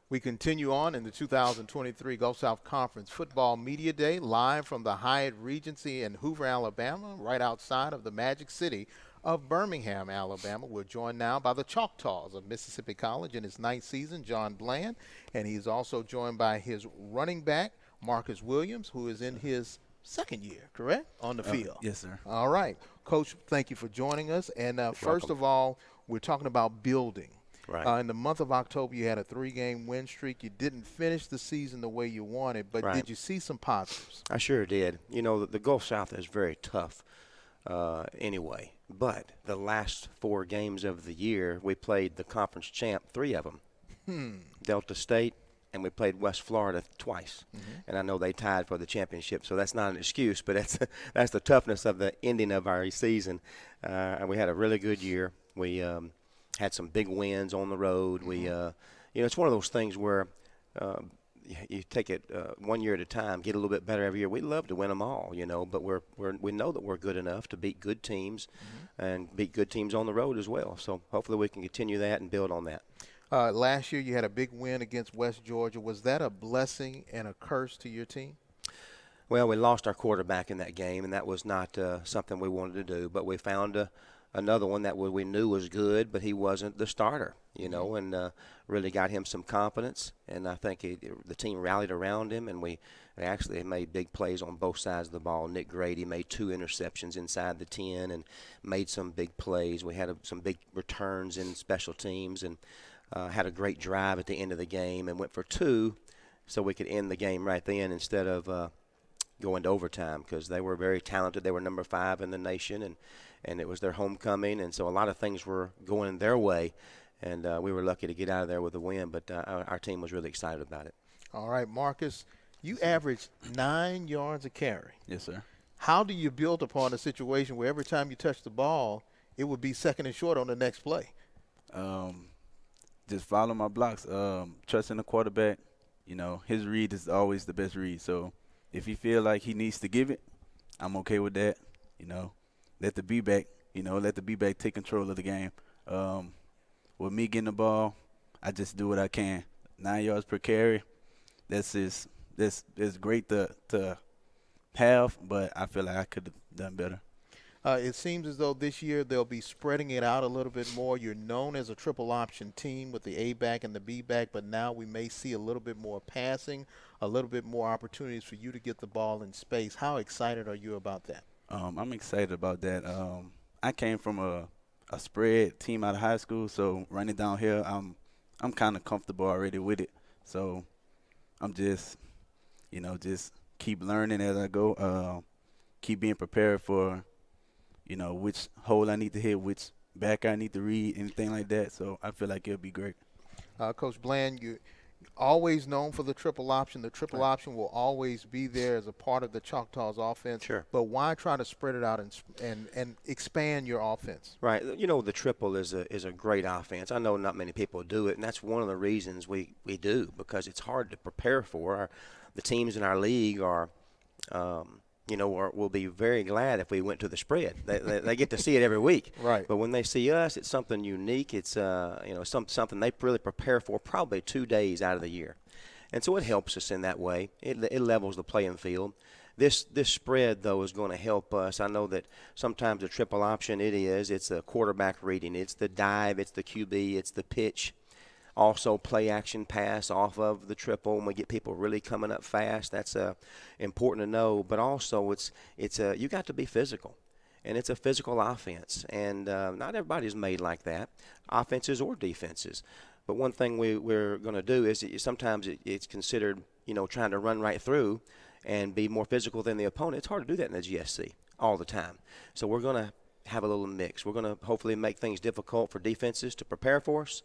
We continue on in the 2023 Gulf South Conference Football Media Day, live from the Hyatt Regency in Hoover, Alabama, right outside of the Magic City of Birmingham, Alabama. We're joined now by the Choctaws of Mississippi College in his ninth season, John Bland, and he's also joined by his running back, Marcus Williams, who is in his second year, correct, on the field? Yes, sir. All right. Coach, thank you for joining us. And first of all, we're talking about building. Right. In the month of October, you had a 3-game win streak. You didn't finish the season the way you wanted, but Right. did you see some positives? I sure did. You know, the Gulf South is very tough anyway. But the last 4 games of the year, we played the conference champ, 3 of them. Delta State, and we played West Florida twice. And I know they tied for the championship, so that's not an excuse, but that's the toughness of the ending of our season. And we had a really good year. We had some big wins on the road. We, it's one of those things where you take it 1 year at a time, get a little bit better every year. We'd love to win them all, but we know that we're good enough to beat good teams and beat good teams on the road as well. So hopefully we can continue that and build on that. Last year, you had a big win against West Georgia. Was that a blessing and a curse to your team? Well, we lost our quarterback in that game, and that was not something we wanted to do. But we found another one that we knew was good, but he wasn't the starter, and really got him some confidence. And I think the team rallied around him, and we actually made big plays on both sides of the ball. Nick Grady made 2 interceptions inside the 10 and made some big plays. We had some big returns in special teams and had a great drive at the end of the game and went for 2 so we could end the game right then instead of going to overtime, because they were very talented. They were number 5 in the nation, and it was their homecoming, and so a lot of things were going their way, and we were lucky to get out of there with a win, but our team was really excited about it. All right, Marcus, you averaged 9 yards a carry. Yes, sir. How do you build upon a situation where every time you touch the ball, it would be second and short on the next play? Just follow my blocks. Trusting the quarterback. His read is always the best read. So if he feel like he needs to give it, I'm okay with that. Let the B-back take control of the game. With me getting the ball, I just do what I can. 9 yards per carry, that's great to have, but I feel like I could have done better. It seems as though this year they'll be spreading it out a little bit more. You're known as a triple option team with the A-back and the B-back, but now we may see a little bit more passing, a little bit more opportunities for you to get the ball in space. How excited are you about that? I'm excited about that. I came from a spread team out of high school, so running down here, I'm kind of comfortable already with it. So I'm just keep learning as I go, keep being prepared for which hole I need to hit, which back I need to read, anything like that. So I feel like it'll be great. Coach Bland, you're always known for the triple option. The triple option will always be there as a part of the Choctaws offense. Sure. But why try to spread it out and expand your offense? Right. The triple is a great offense. I know not many people do it, and that's one of the reasons we do, because it's hard to prepare for. The teams in our league are will be very glad if we went to the spread. They get to see it every week. Right. But when they see us, it's something unique. It's something they really prepare for probably 2 days out of the year, and so it helps us in that way. It levels the playing field. This spread, though, is going to help us. I know that sometimes the triple option it's a quarterback reading, it's the dive, it's the QB, it's the pitch. Also, play action pass off of the triple when we get people really coming up fast. That's important to know. But also, you got to be physical, and it's a physical offense. And not everybody's made like that, offenses or defenses. But one thing we're going to do is sometimes it's considered, trying to run right through and be more physical than the opponent. It's hard to do that in the GSC all the time. So we're going to have a little mix. We're going to hopefully make things difficult for defenses to prepare for us,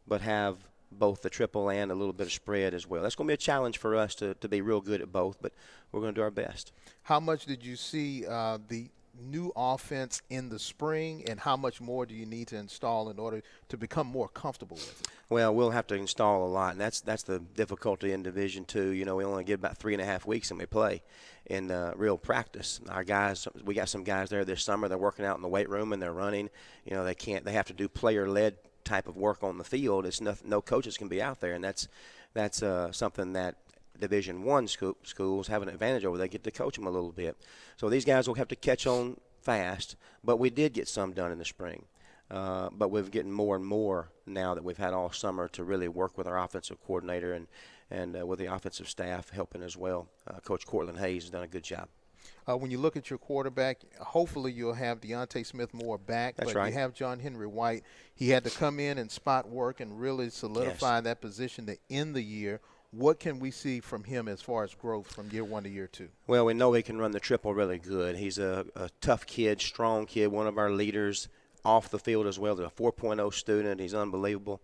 but have both the triple and a little bit of spread as well. That's going to be a challenge for us to be real good at both, but we're going to do our best. How much did you see the new offense in the spring, and how much more do you need to install in order to become more comfortable with it? Well, we'll have to install a lot, and that's the difficulty in Division II. We only get about 3.5 weeks, and we play in real practice. Our guys, we got some guys there this summer. They're working out in the weight room and they're running. They have to do player-led type of work on the field, it's no coaches can be out there, and that's something that Division I schools have an advantage over. They get to coach them a little bit. So these guys will have to catch on fast, but we did get some done in the spring. But we're getting more and more now that we've had all summer to really work with our offensive coordinator and with the offensive staff helping as well. Coach Cortland Hayes has done a good job. When you look at your quarterback, hopefully you'll have Deontay Smith-Moore back. That's but right. You have John Henry White. He had to come in and spot work and really solidify that position to end the year. What can we see from him as far as growth from year 1 to year 2? Well, we know he can run the triple really good. He's a tough kid, strong kid, one of our leaders off the field as well. He's a 4.0 student. He's unbelievable.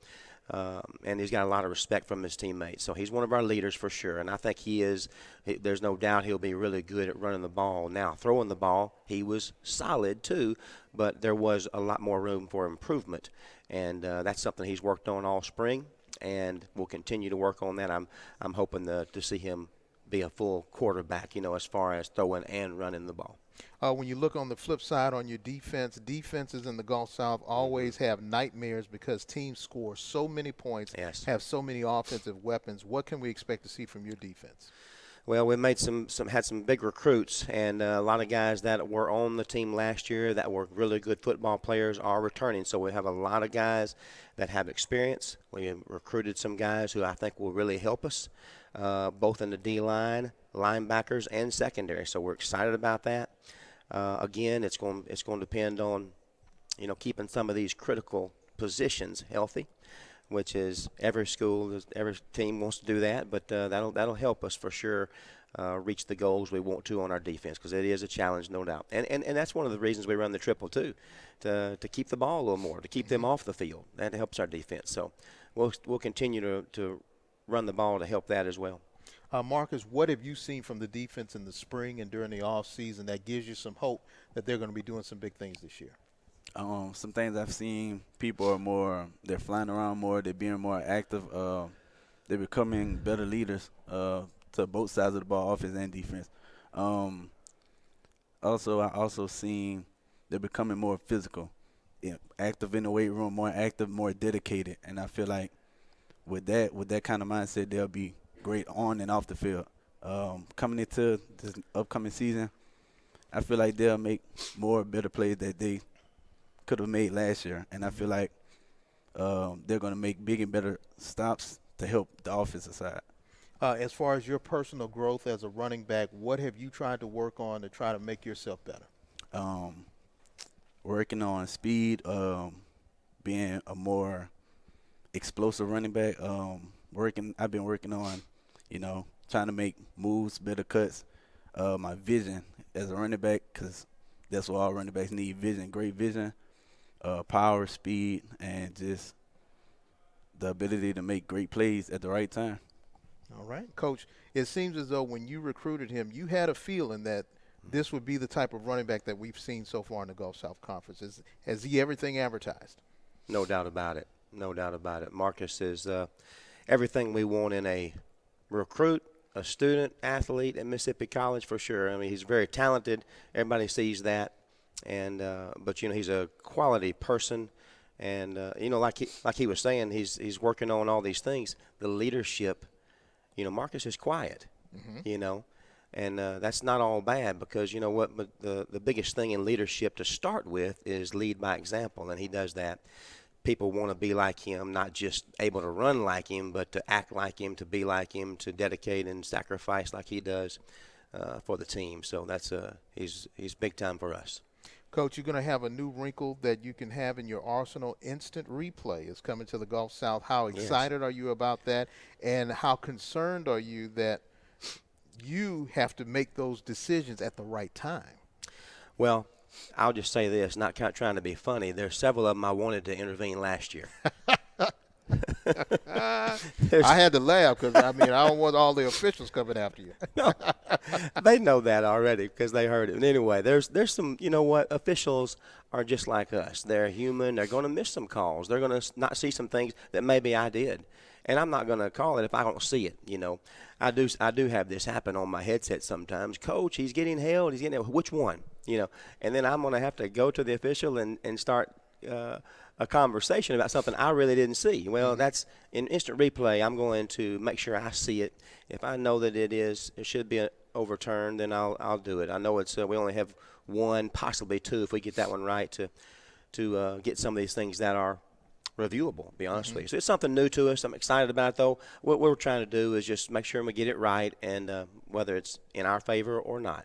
And he's got a lot of respect from his teammates. So he's one of our leaders for sure. And I think there's no doubt he'll be really good at running the ball. Now, throwing the ball, he was solid too, but there was a lot more room for improvement. And that's something he's worked on all spring, and we'll continue to work on that. I'm hoping to see him be a full quarterback, as far as throwing and running the ball. When you look on the flip side on your defenses in the Gulf South always have nightmares because teams score so many points, have so many offensive weapons. What can we expect to see from your defense? Well, we made had some big recruits, and a lot of guys that were on the team last year that were really good football players are returning. So we have a lot of guys that have experience. We have recruited some guys who I think will really help us, both in the D-line, linebackers, and secondary. So we're excited about that. Again, it's going to depend on, keeping some of these critical positions healthy, which is every team wants to do that, but that'll help us for sure reach the goals we want to on our defense, because it is a challenge, no doubt. And that's one of the reasons we run the triple too, to keep the ball a little more, to keep them off the field. That helps our defense. So we'll continue to run the ball to help that as well. Marcus, what have you seen from the defense in the spring and during the off season that gives you some hope that they're going to be doing some big things this year? Some things I've seen, people are they're flying around more, they're being more active, they're becoming better leaders to both sides of the ball, offense and defense. I also seen they're becoming more physical, active in the weight room, more active, more dedicated, and I feel like with that kind of mindset, they'll be great on and off the field. Coming into this upcoming season, I feel like they'll make better plays that they could have made last year, and I feel like they're going to make big and better stops to help the offensive side. As far as your personal growth as a running back, what have you tried to work on to try to make yourself better? Working on speed, being a more explosive running back. I've been working on, trying to make moves, better cuts. My vision as a running back, because that's what all running backs need: vision, great vision. Power, speed, and just the ability to make great plays at the right time. All right. Coach, it seems as though when you recruited him, you had a feeling that this would be the type of running back that we've seen so far in the Gulf South Conference. Has he everything advertised? No doubt about it. No doubt about it. Marcus is everything we want in a recruit, a student, athlete at Mississippi College for sure. I mean, he's very talented. Everybody sees that. And but he's a quality person, and like he was saying, he's working on all these things. The leadership, Marcus is quiet, and that's not all bad, because you know what? But the biggest thing in leadership to start with is lead by example, and he does that. People want to be like him, not just able to run like him, but to act like him, to be like him, to dedicate and sacrifice like he does for the team. So that's he's big time for us. Coach, you're going to have a new wrinkle that you can have in your arsenal. Instant replay is coming to the Gulf South. How excited are you about that? And how concerned are you that you have to make those decisions at the right time? Well, I'll just say this, not trying to be funny. There's several of them I wanted to intervene last year. I had to laugh because, I don't want all the officials coming after you. No, they know that already because they heard it. And anyway, there's some, officials are just like us. They're human. They're going to miss some calls. They're going to not see some things that maybe I did. And I'm not going to call it if I don't see it, I do have this happen on my headset sometimes. Coach, he's getting held. Which one? And then I'm going to have to go to the official and start a conversation about something I really didn't see. Well, that's in instant replay. I'm going to make sure I see it. If I know that it should be overturned, then I'll do it. I know it's we only have one, possibly two, if we get that one right, to get some of these things that are reviewable, to be honest with you. So it's something new to us. I'm excited about it, though. What we're trying to do is just make sure we get it right, and whether it's in our favor or not,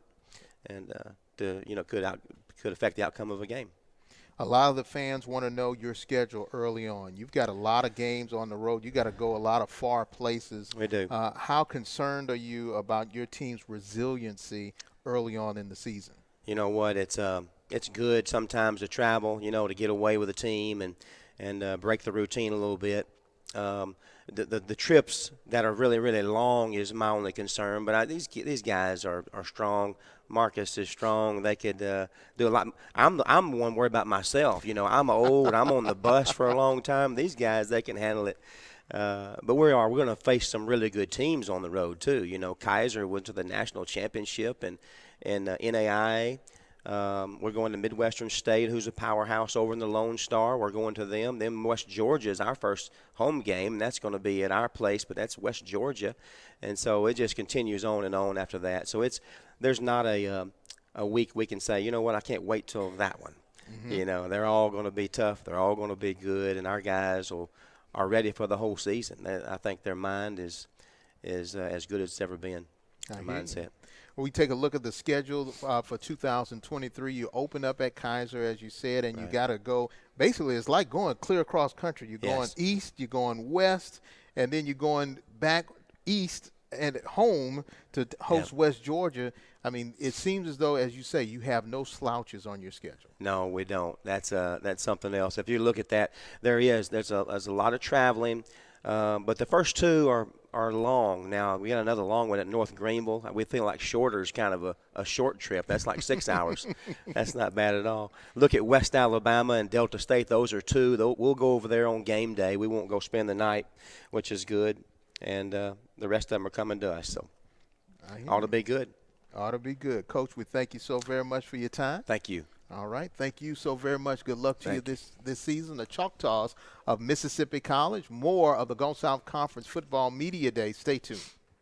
and could affect the outcome of a game. A lot of the fans want to know your schedule early on. You've got a lot of games on the road. You got to go a lot of far places. We do. How concerned are you about your team's resiliency early on in the season? You know what? It's good sometimes to travel, to get away with a team and break the routine a little bit. The trips that are really, really long is my only concern. But these guys are strong. Marcus is strong. They could do a lot. I'm the one worried about myself. I'm old. I'm on the bus for a long time. These guys, they can handle it. But we're going to face some really good teams on the road too. Kaiser went to the national championship and NAIA. We're going to Midwestern State, who's a powerhouse over in the Lone Star. We're going to them. Then West Georgia is our first home game, and that's going to be at our place, but that's West Georgia. And so it just continues on and on after that. So there's not a week we can say, you know what, I can't wait till that one. They're all going to be tough. They're all going to be good, and our guys are ready for the whole season. I think their mind is as good as it's ever been, their mindset. When we take a look at the schedule for 2023, you open up at Kaiser, as you said, and you got to go. Basically, it's like going clear across country. You're going east, you're going west, and then you're going back east and home to host West Georgia. I mean, it seems as though, as you say, you have no slouches on your schedule. No, we don't. That's something else. If you look at that, there's a lot of traveling, but the first two are long. Now, we got another long one at North Greenville. We feel like shorter is kind of a short trip. That's like 6 hours. That's not bad at all. Look at West Alabama and Delta State. Those are two. We'll go over there on game day. We won't go spend the night, which is good. And the rest of them are coming to us. So ought to be good. Ought to be good. Coach, we thank you so very much for your time. Thank you. All right. Thank you so very much. Good luck to you this season. The Choctaws of Mississippi College. More of the Gulf South Conference Football Media Day. Stay tuned.